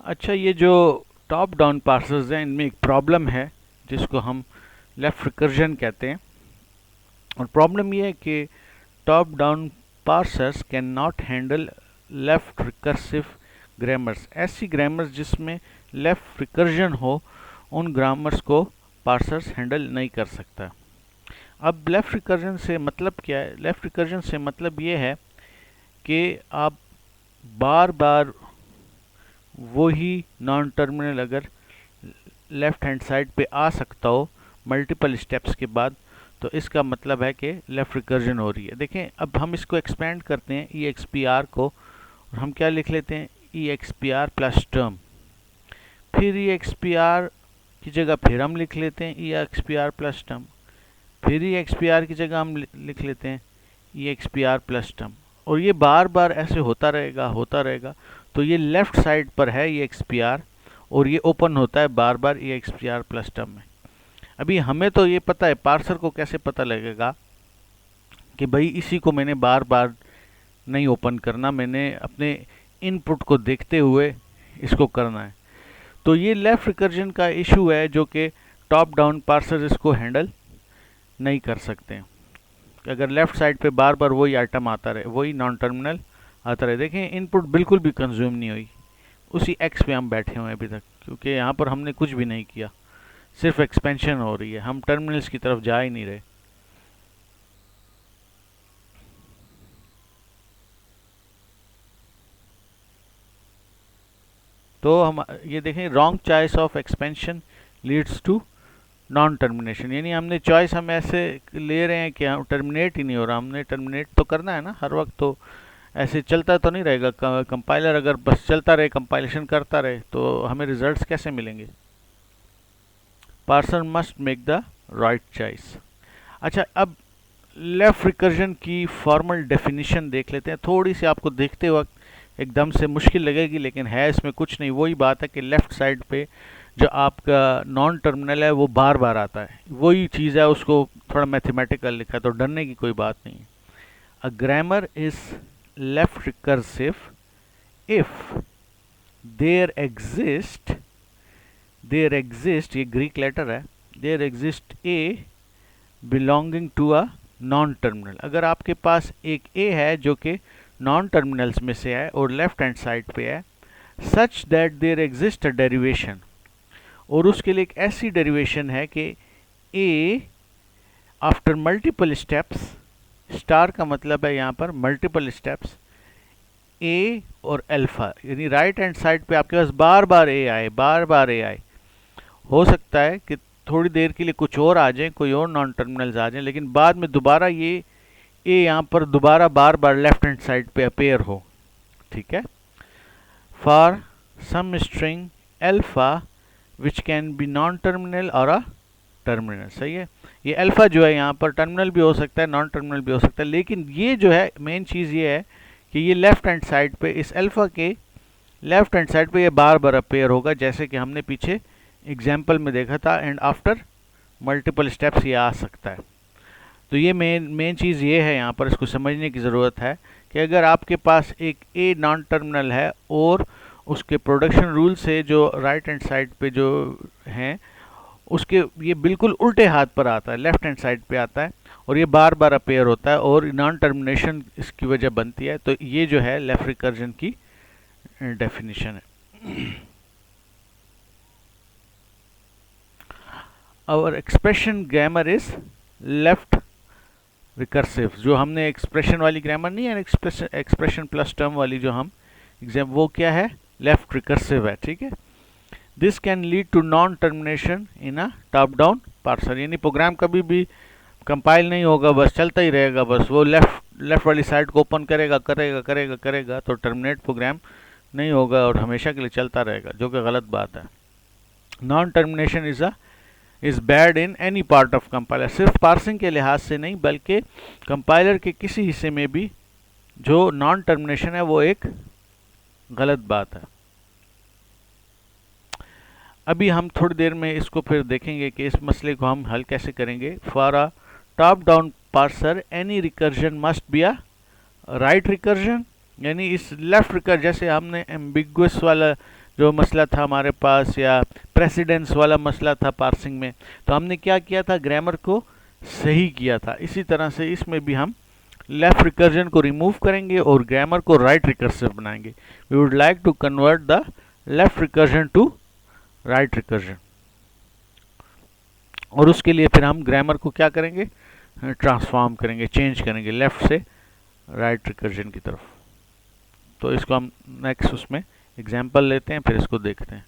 अच्छा, ये जो टॉप डाउन पार्सर्स हैं इनमें एक प्रॉब्लम है जिसको हम लेफ्ट रिकर्जन कहते हैं। और प्रॉब्लम ये है कि top down parsers can not handle left recursive grammars. ऐसी ग्रामर्स जिसमें लेफ्ट रिकर्जन हो, उन ग्रामर्स को पार्सर्स हैंडल नहीं कर सकता। अब लेफ्ट रिकर्जन से मतलब क्या है? लेफ्ट रिकर्जन से मतलब ये है कि आप बार बार वही नॉन टर्मिनल अगर लेफ्ट हैंड साइड पे आ सकता हो मल्टीपल स्टेप्स के बाद, तो इसका मतलब है कि लेफ्ट रिकर्जन हो रही है। देखें, अब हम इसको एक्सपेंड करते हैं ई एक्स पी आर को, और हम क्या लिख लेते हैं? E X P R plus term. फिर ई एक्स पी आर की जगह फिर हम लिख लेते हैं E X P R plus term. फिर ई एक्स पी आर की जगह हम लिख लेते हैं E X P R plus term. और ये बार बार ऐसे होता रहेगा। तो ये लेफ्ट साइड पर है ई एक्स पी आर, और ये ओपन होता है बार बार E X P R plus term में। अभी हमें तो ये पता है, पार्सर को कैसे पता लगेगा कि भाई इसी को मैंने बार बार नहीं ओपन करना, मैंने अपने इनपुट को देखते हुए इसको करना है। तो ये लेफ्ट रिकर्जन का इशू है जो कि टॉप डाउन पार्सर इसको हैंडल नहीं कर सकते हैं। अगर लेफ्ट साइड पे बार बार वही आइटम आता रहे, वही नॉन टर्मिनल आता रहे। देखें, इनपुट बिल्कुल भी कंज्यूम नहीं हुई, उसी एक्स पे हम बैठे हुए हैं अभी तक, क्योंकि यहाँ पर हमने कुछ भी नहीं किया, सिर्फ एक्सपेंशन हो रही है, हम टर्मिनल्स की तरफ जा ही नहीं रहे। तो हम ये देखें, wrong choice of expansion leads to non termination. यानी हमने चॉइस हम ऐसे ले रहे हैं कि हम टर्मिनेट ही नहीं हो रहा। हमने टर्मिनेट तो करना है ना हर वक्त, तो ऐसे चलता तो नहीं रहेगा। कंपाइलर अगर बस चलता रहे, कंपाइलेशन करता रहे, तो हमें रिजल्ट्स कैसे मिलेंगे? Parser must make the right choice. अच्छा, अब लेफ्ट रिकर्जन की फॉर्मल डेफिनेशन देख लेते हैं। थोड़ी सी आपको देखते वक्त एकदम से मुश्किल लगेगी, लेकिन है इसमें कुछ नहीं। वही बात है कि लेफ्ट साइड पे जो आपका नॉन टर्मिनल है वो बार बार आता है, वही चीज़ है। उसको थोड़ा मैथमेटिकल लिखा है, तो डरने की कोई बात नहीं है। A grammar is left recursive if there exist ये ग्रीक लेटर है, there exist A belonging to a non terminal. अगर आपके पास एक ए है जो कि नॉन टर्मिनल्स में से है और लेफ्ट हैंड साइड पे है, such that there exist a derivation, और उसके लिए एक ऐसी डेरिवेशन है कि A after multiple steps, star का मतलब है यहाँ पर मल्टीपल स्टेप्स, ए और अल्फा, यानी राइट हैंड साइड पे आपके पास बार बार ए आए, बार बार ए आए। हो सकता है कि थोड़ी देर के लिए कुछ और आ जाए, कोई और नॉन टर्मिनल्स आ जाएं, लेकिन बाद में दोबारा ये ए यहाँ पर दोबारा बार बार लेफ्ट हैंड साइड पे अपेयर हो। ठीक है? For some string alpha which can be non terminal और अ टर्मिनल। सही है? ये अल्फा जो है यहाँ पर टर्मिनल भी हो सकता है, नॉन टर्मिनल भी हो सकता है, लेकिन ये जो है मेन चीज़ ये है कि ये लेफ्ट हैंड साइड पे, इस अल्फा के लेफ्ट हैंड साइड पे ये बार बार अपेयर होगा, जैसे कि हमने पीछे एग्जाम्पल में देखा था। एंड आफ्टर मल्टीपल स्टेप्स ये आ सकता है। तो ये मेन चीज़ ये है, यहाँ पर इसको समझने की ज़रूरत है कि अगर आपके पास एक ए नॉन टर्मिनल है और उसके प्रोडक्शन रूल से जो राइट हैंड साइड पे जो हैं उसके ये बिल्कुल उल्टे हाथ पर आता है, लेफ्ट हैंड साइड पे आता है, और ये बार बार अपेयर होता है और नॉन टर्मिनेशन इसकी वजह बनती है। तो ये जो है लेफ्ट रिकर्जन की डेफिनेशन है। और expression grammar is left recursive. जो हमने एक्सप्रेशन वाली ग्रामर नहीं है, एक्सप्रेशन प्लस टर्म वाली जो हम एग्जाम, वो क्या है? लेफ्ट रिकर्सिव है। ठीक है? This can lead to non termination in a top down parser. यानी प्रोग्राम कभी भी कंपाइल नहीं होगा, बस चलता ही रहेगा, बस वो लेफ्ट वाली साइड को ओपन करेगा, तो टर्मिनेट प्रोग्राम नहीं होगा और हमेशा के लिए चलता रहेगा, जो कि गलत बात है। Non termination is bad in any part of compiler. सिर्फ पार्सिंग के लिहाज से नहीं, बल्कि कंपाइलर के किसी हिस्से में भी जो नॉन टर्मिनेशन है वो एक गलत बात है। अभी हम थोड़ी देर में इसको फिर देखेंगे कि इस मसले को हम हल कैसे करेंगे। For a top down parser any recursion must be a right recursion. यानी इस लेफ्ट रिकर्जन, जैसे हमने एम्बिगुअस वाला जो मसला था हमारे पास, या प्रेसिडेंस वाला मसला था पार्सिंग में, तो हमने क्या किया था, ग्रामर को सही किया था। इसी तरह से इसमें भी हम लेफ्ट रिकर्जन को रिमूव करेंगे और ग्रामर को राइट रिकर्सिव बनाएंगे। We would like to convert the left recursion to right recursion, और उसके लिए फिर हम ग्रामर को क्या करेंगे, ट्रांसफॉर्म करेंगे, चेंज करेंगे लेफ्ट से राइट रिकर्जन की तरफ। तो इसको हम नेक्स्ट उसमें एग्जाम्पल लेते हैं, फिर इसको देखते हैं।